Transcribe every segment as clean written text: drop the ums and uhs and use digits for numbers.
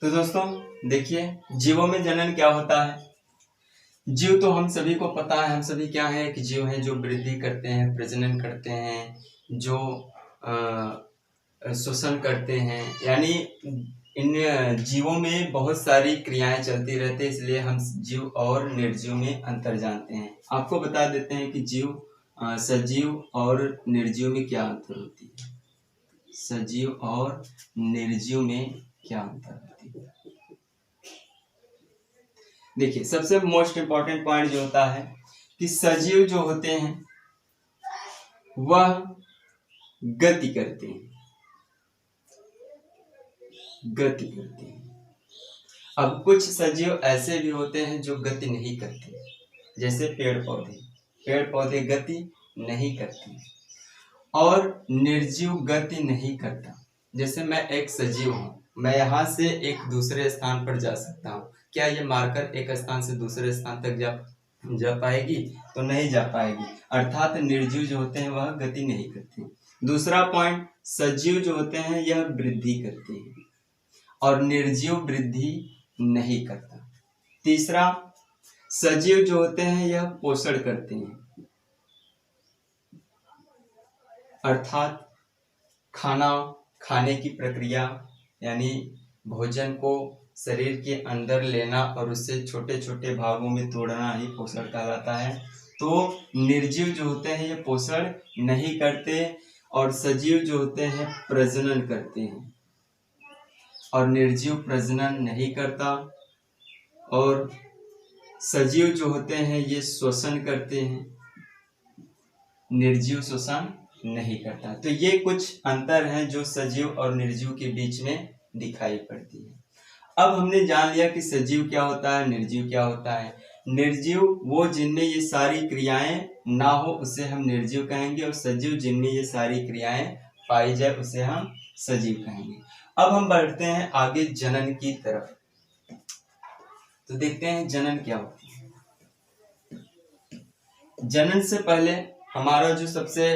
तो दोस्तों देखिए, जीवों में जनन क्या होता है। जीव तो हम सभी को पता है, हम सभी क्या है कि जीव हैं जो वृद्धि करते हैं, प्रजनन करते हैं, जो श्वसन करते हैं, यानी इन जीवों में बहुत सारी क्रियाएं चलती रहती है, इसलिए हम जीव और निर्जीव में अंतर जानते हैं। आपको बता देते हैं कि जीव सजीव और निर्जीव में क्या अंतर होती है। सजीव और निर्जीव में क्या अंतर होती है। देखिए, सबसे मोस्ट इम्पॉर्टेंट पॉइंट जो होता है कि सजीव जो होते हैं वह गति करते हैं, गति करते हैं। अब कुछ सजीव ऐसे भी होते हैं जो गति नहीं करते, जैसे पेड़ पौधे गति नहीं करते। और निर्जीव गति नहीं करता। जैसे मैं एक सजीव हूँ, मैं यहाँ से एक दूसरे स्थान पर जा सकता हूँ, क्या ये मारकर एक स्थान से दूसरे स्थान तक जा पाएगी? तो नहीं जा पाएगी। अर्थात निर्जीव जो होते हैं वह गति नहीं करते। दूसरा पॉइंट, सजीव जो होते हैं यह वृद्धि करते हैं और निर्जीव वृद्धि नहीं करता। तीसरा, सजीव जो होते हैं यह पोषण करते हैं, अर्थात खाने की प्रक्रिया, यानी भोजन को शरीर के अंदर लेना और उससे छोटे छोटे भागों में तोड़ना ही पोषण कहलाता है। तो निर्जीव जो होते हैं ये पोषण नहीं करते और सजीव जो होते हैं प्रजनन करते हैं और निर्जीव प्रजनन नहीं करता। और सजीव जो होते हैं ये श्वसन करते हैं, निर्जीव श्वसन नहीं करता। तो ये कुछ अंतर हैं जो सजीव और निर्जीव के बीच में दिखाई पड़ती है। अब हमने जान लिया कि सजीव क्या होता है, निर्जीव क्या होता है। निर्जीव वो जिनमें ये सारी क्रियाएं ना हो उसे हम निर्जीव कहेंगे, और सजीव जिनमें ये सारी क्रियाएं पाई जाए उसे हम सजीव कहेंगे। अब हम बढ़ते हैं आगे जनन की तरफ। तो देखते हैं जनन क्या होती है। जनन से पहले हमारा जो सबसे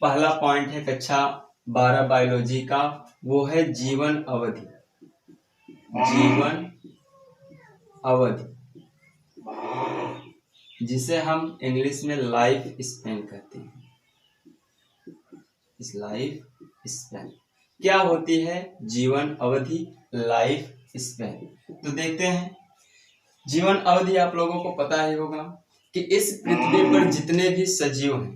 पहला पॉइंट है कक्षा 12 बायोलॉजी का, वो है जीवन अवधि। जीवन अवधि, जिसे हम इंग्लिश में लाइफ स्पैन कहते हैं। इस लाइफ स्पैन क्या होती है? जीवन अवधि, लाइफ स्पैन। तो देखते हैं, जीवन अवधि आप लोगों को पता ही होगा कि इस पृथ्वी पर जितने भी सजीव हैं,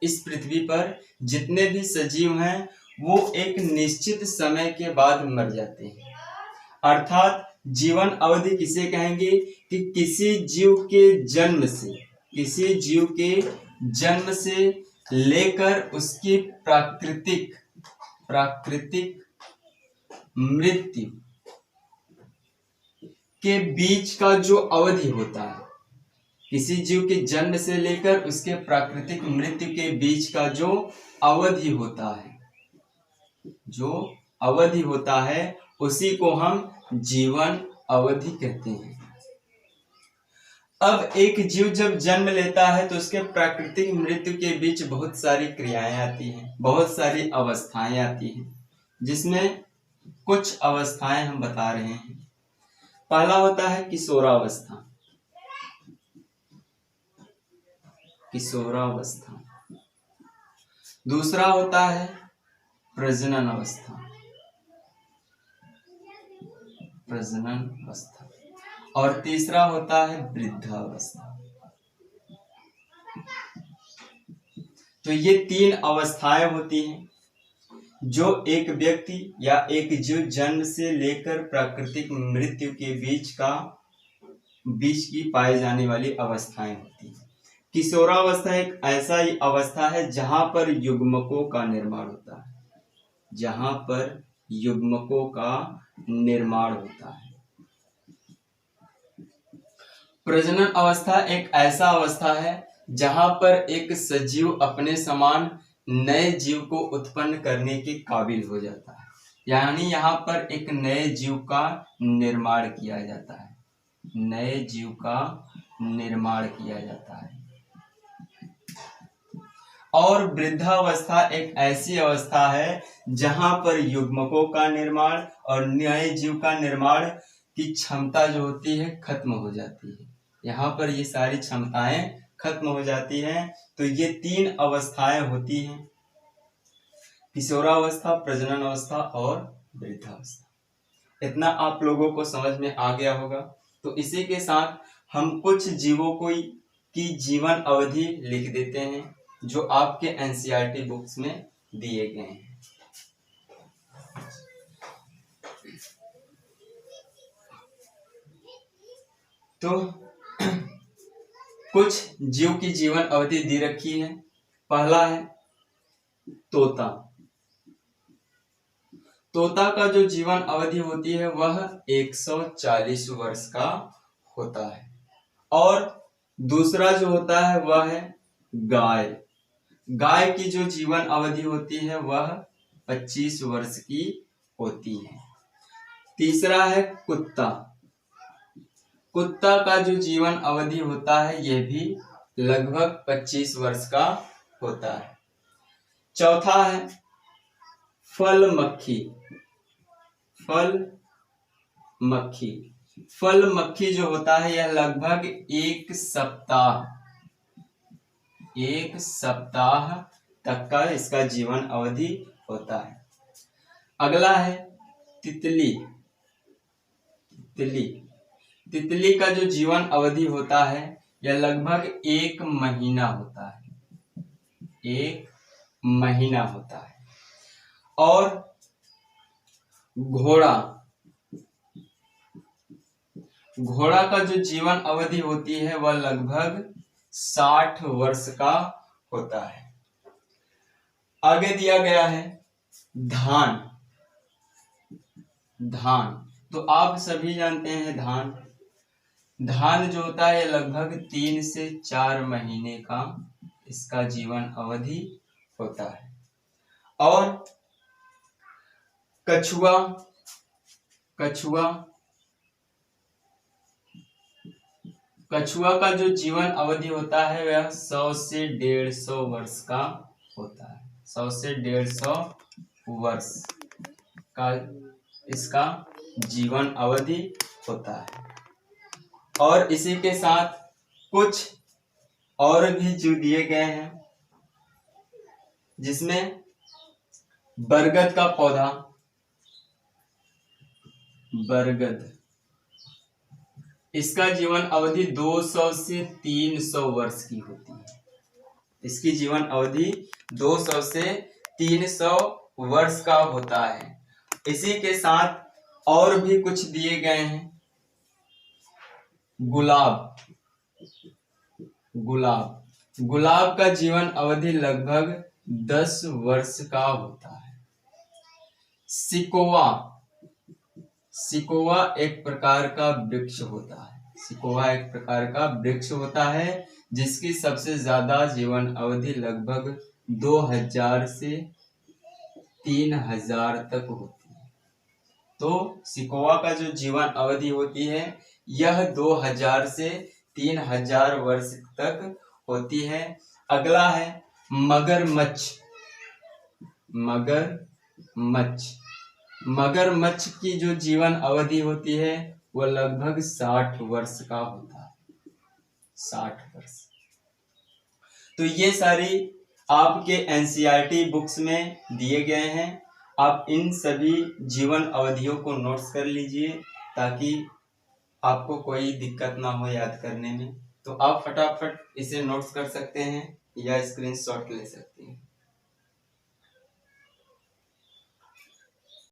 इस पृथ्वी पर जितने भी सजीव हैं वो एक निश्चित समय के बाद मर जाते हैं। अर्थात जीवन अवधि किसे कहेंगे कि किसी जीव के जन्म से, किसी जीव के जन्म से लेकर उसकी प्राकृतिक मृत्यु के बीच का जो अवधि होता है, किसी जीव के जन्म से लेकर उसके प्राकृतिक मृत्यु के बीच का जो अवधि होता है, जो अवधि होता है उसी को हम जीवन अवधि कहते हैं। अब एक जीव जब जन्म लेता है तो उसके प्राकृतिक मृत्यु के बीच बहुत सारी क्रियाएं आती हैं, बहुत सारी अवस्थाएं आती हैं, जिसमें कुछ अवस्थाएं हम बता रहे हैं। पहला होता है किशोरावस्था। किशोरावस्था। दूसरा होता है प्रजनन अवस्था। प्रजनन अवस्था। और तीसरा होता है वृद्धावस्था। तो ये 3 अवस्थाएं होती हैं जो एक व्यक्ति या एक जीव जन्म से लेकर प्राकृतिक मृत्यु के बीच की पाई जाने वाली अवस्थाएं होती हैं। किशोरावस्था एक ऐसा ही अवस्था है जहां पर युग्मकों का निर्माण होता है, जहां पर युग्मकों का निर्माण होता है। प्रजनन अवस्था एक ऐसा अवस्था है जहां पर एक सजीव अपने समान नए जीव को उत्पन्न करने के काबिल हो जाता है, यानी यहाँ पर एक नए जीव का निर्माण किया जाता है, नए जीव का निर्माण किया जाता है। और वृद्धावस्था एक ऐसी अवस्था है जहां पर युग्मकों का निर्माण और नए जीव का निर्माण की क्षमता जो होती है खत्म हो जाती है। यहाँ पर ये सारी क्षमताएं खत्म हो जाती हैं। तो ये 3 अवस्थाएं होती हैं, किशोरावस्था, प्रजनन अवस्था और वृद्धावस्था। इतना आप लोगों को समझ में आ गया होगा। तो इसी के साथ हम कुछ जीवों की जीवन अवधि लिख देते हैं जो आपके एनसीईआरटी बुक्स में दिए गए हैं। तो कुछ जीव की जीवन अवधि दी रखी है। पहला है तोता। तोता का जो जीवन अवधि होती है वह 140 वर्ष का होता है। और दूसरा जो होता है वह है गाय। गाय की जो जीवन अवधि होती है वह 25 वर्ष की होती है। तीसरा है कुत्ता। कुत्ता का जो जीवन अवधि होता है यह भी लगभग 25 वर्ष का होता है। चौथा है फल मक्खी। फल मक्खी जो होता है यह लगभग 1 सप्ताह तक का इसका जीवन अवधि होता है। अगला है तितली। तितली का जो जीवन अवधि होता है यह लगभग 1 महीना होता है। 1 महीना होता है। और घोड़ा का जो जीवन अवधि होती है वह लगभग 60 वर्ष का होता है। आगे दिया गया है धान। तो आप सभी जानते हैं धान जो होता है लगभग 3 से 4 महीने का इसका जीवन अवधि होता है। और कछुआ का जो जीवन अवधि होता है वह 100 से 150 वर्ष का होता है। 100 से 150 वर्ष का इसका जीवन अवधि होता है। और इसी के साथ कुछ और भी जो दिए गए हैं जिसमें बरगद का पौधा, इसका जीवन अवधि 200 से 300 वर्ष की होती है। इसकी जीवन अवधि 200 से 300 वर्ष का होता है। इसी के साथ और भी कुछ दिए गए हैं। गुलाब का जीवन अवधि लगभग 10 वर्ष का होता है। सिकोआ एक प्रकार का वृक्ष होता है। जिसकी सबसे ज्यादा जीवन अवधि लगभग 2000 से 3000 तक होती है। तो सिकोआ का जो जीवन अवधि होती है यह 2000 से 3000 वर्ष तक होती है। अगला है मगरमच्छ की जो जीवन अवधि होती है वह लगभग 60 वर्ष का होता है। 60 वर्ष। तो ये सारी आपके एनसीईआरटी बुक्स में दिए गए हैं। आप इन सभी जीवन अवधियों को नोट्स कर लीजिए ताकि आपको कोई दिक्कत ना हो याद करने में। तो आप फटाफट इसे नोट्स कर सकते हैं या स्क्रीनशॉट ले सकते हैं।